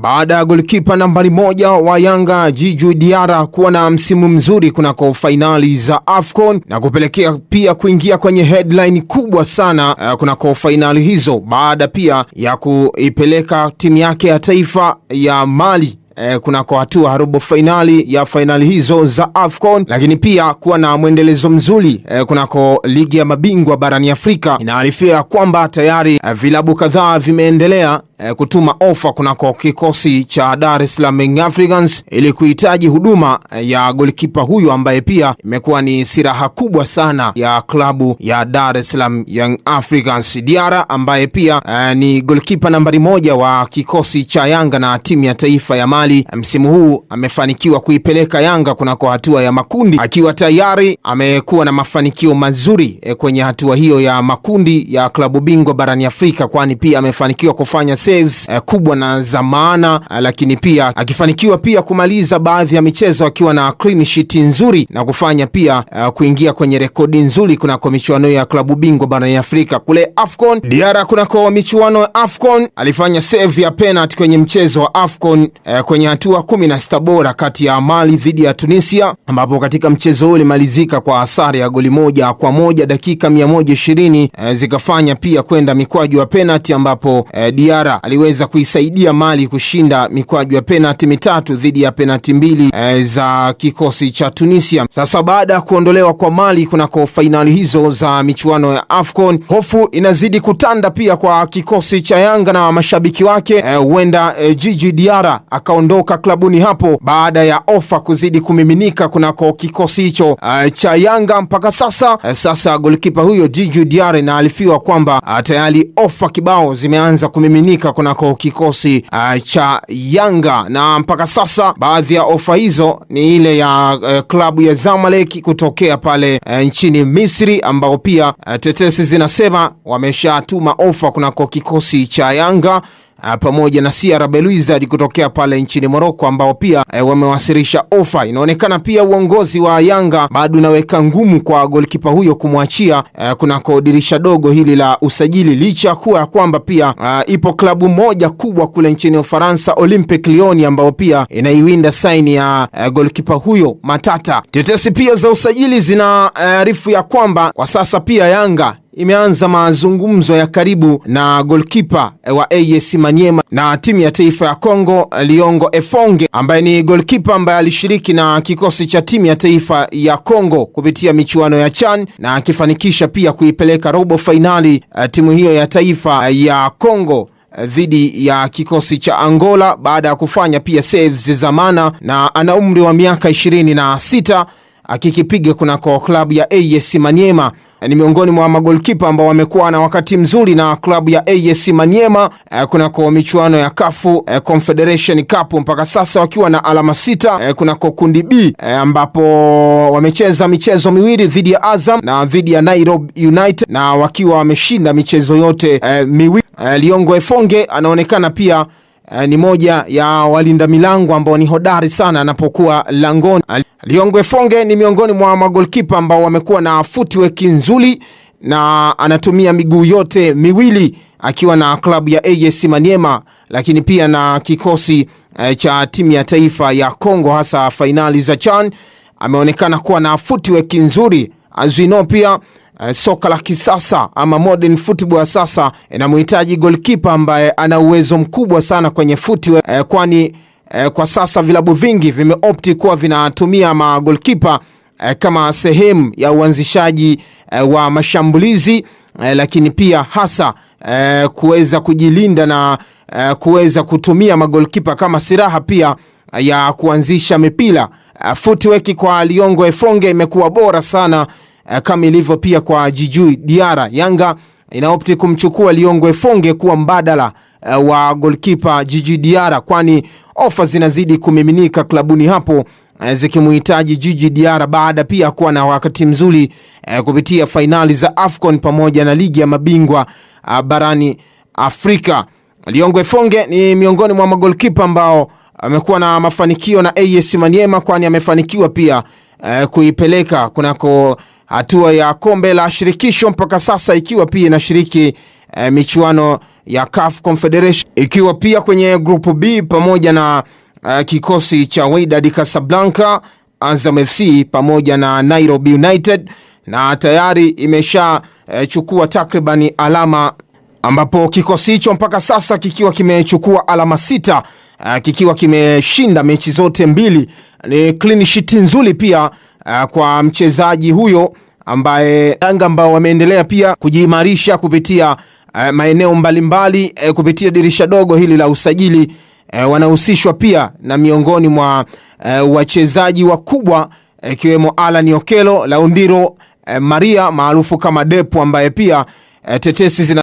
baada ya golikipa nambari 1 wa Yanga Djigui Diarra kuwa na msimu mzuri kunako fainali za AFCON na kupelekea pia kuingia kwenye headline kubwa sana kunako fainali hizo, baada pia ya kuipeleka timu yake ya taifa ya Mali kunako hatua robo finali ya finali hizo za AFCON, lakini pia kuwa na mwendelezo mzuri kunako ligi ya mabingwa barani Afrika. Inaarifiwa kwamba tayari vilabu kadhaa vimeendelea kutuma ofa kunako kikosi cha Dar es Salaam Young Africans ili kuhitaji huduma ya golikipa huyu ambaye pia imekuwa ni silaha kubwa sana ya klabu ya Dar es Salaam Young Africans. Diarra ambaye pia ni golikipa nambari 1 wa kikosi cha Yanga na timu ya taifa ya Mali, msimu huu amefanikiwa kuipeleka Yanga kunako hatua ya makundi, akiwa tayari amekuwa na mafanikio mazuri kwenye hatua hiyo ya makundi ya klabu bingwa barani Afrika, kwani pia amefanikiwa kufanya kubwa na za maana, lakini pia akifanikiwa pia kumaliza baadhi ya michezo akiwa na clean sheet nzuri na kufanya pia kuingia kwenye rekodi nzuri kunako michuano ya klabu bingwa barani Afrika. Kule AFCON, Diarra kunako michuano ya AFCON alifanya save ya penalty kwenye mchezo wa AFCON kwenye hatua 16 bora kati ya Mali dhidi ya Tunisia, ambapo katika mchezo ule ulimalizika kwa sare ya goli 1-1, dakika 120 zikafanya pia kwenda mikwaju ya penalty, ambapo Diarra aliweza kuisaidia Mali kushinda mikwaju ya penalty 3 dhidi ya penalty 2 za kikosi cha Tunisia. Sasa baada ya kuondolewa kwa Mali kunako fainali hizo za michuano ya AFCON, hofu inazidi kutanda pia kwa kikosi cha Yanga na mashabiki wake. Huenda Djigui Diarra akaondoka klabuni hapo baada ya ofa kuzidi kumiminika kunako kikosi hicho cha Yanga. Mpaka sasa golikipa huyo Djigui Diarra inaarifiwa kwamba tayari ofa kibao zimeanza kumiminika kunako kikosi cha Yanga, na mpaka sasa baadhi ya ofa hizo ni ile ya klabu ya Zamalek kutokea pale nchini Misri, ambao pia tetesi zinasema wameshatuma ofa kunako kikosi cha Yanga, pamoja na CR Belouizdad kutokea pale nchini Morocco, ambao pia wamewasilisha ofa. Inaonekana pia uongozi wa Yanga bado unaweka ngumu kwa golikipa huyo kumwachia kunako dirisha dogo hili la usajili, licha kuwa kwamba pia ipo klabu moja kubwa kule nchini Ufaransa, Olympique Lyon, ambao pia inaiwinda saini ya golikipa huyo matata. Tetesi pia za usajili zinaarifu ya kwamba kwa sasa pia Yanga imeanza mazungumzo ya karibu na goalkeeper wa AS Maniema na timu ya taifa ya Kongo, Liongo Efonge, ambaye ni goalkeeper ambaye alishiriki na kikosi cha timu ya taifa ya Kongo kupitia michuano ya CHAN na akifanikisha pia kuipeleka robo finali timu hiyo ya taifa ya Kongo dhidi ya kikosi cha Angola baada ya kufanya pia saves za maana, na ana umri wa miaka 26 akikipiga kunako klabu ya AS Maniema. Ni miongoni mwa magolikipa ambao wamekuwa na wakati mzuri na klabu ya AS Maniema kunako michuano ya CAF Confederation Cup, mpaka sasa wakiwa na alama 6 kunako kundi B, ambapo wamecheza michezo miwili dhidi ya Azam na dhidi ya Nairobi United na wakiwa wameshinda michezo yote miwili. Liongo Efonge anaonekana pia ni moja ya walinda milango ambao ni hodari sana anapokuwa langoni. Liongo Efonge ni miongoni mwa magolikipa ambao wamekuwa na footwork nzuri na anatumia miguu yote miwili akiwa na klabu ya AS Maniema, lakini pia na kikosi cha timu ya taifa ya Kongo, hasa finali za CHAN. Ameonekana kuwa na footwork nzuri. Azwino pia soka la kisasa ama modern football sasa inamhitaji goalkeeper ambaye ana uwezo mkubwa sana kwenye footwork, kwani kwa sasa vilabu vingi vimeopti kuwa vinatumia magolikipa kama sehemu ya uanzishaji wa mashambulizi, lakini pia hasa kuweza kujilinda na kuweza kutumia magolikipa kama silaha pia ya kuanzisha mipira. Footwork kwa Liongo Efonge imekuwa bora sana kama ilivyo pia kwa Djigui Diarra. Yanga inaopti kumchukua Liongo Efonge kuwa mbadala wa goalkeeper Djigui Diarra, kwani ofa zinazidi kumiminika klabuni hapo zikimhitaji Djigui Diarra baada pia kuwa na wakati mzuri kupitia finali za AFCON pamoja na ligi ya mabingwa barani Afrika. Liongo Efonge ni miongoni mwa magolikipa ambao amekuwa na mafanikio na AS Maniema, kwani amefanikiwa pia kuipeleka kunako hatua ya kombe la shirikisho mpaka sasa, ikiwa pia inashiriki michuano ya CAF Confederation, ikiwa pia kwenye grupu B pamoja na kikosi cha Wydad Casablanca, Azam FC pamoja na Nairobi United, na tayari imesha chukua takribani alama, ambapo kikosi hicho mpaka sasa kikiwa kimechukua alama 6, kikiwa kimeshinda mechi zote 2. Ni clean sheet nzuri pia kwa mchezaji huyo ambaye Yanga ambao wameendelea pia kujiimarisha kupitia maeneo mbalimbali kupitia dirisha dogo hili la usajili. Wanahusishwa pia na miongoni mwa wachezaji wakubwa ikiwemo Alan Okello, Laundiro Maria maarufu kama Depo, ambaye pia tetesi zina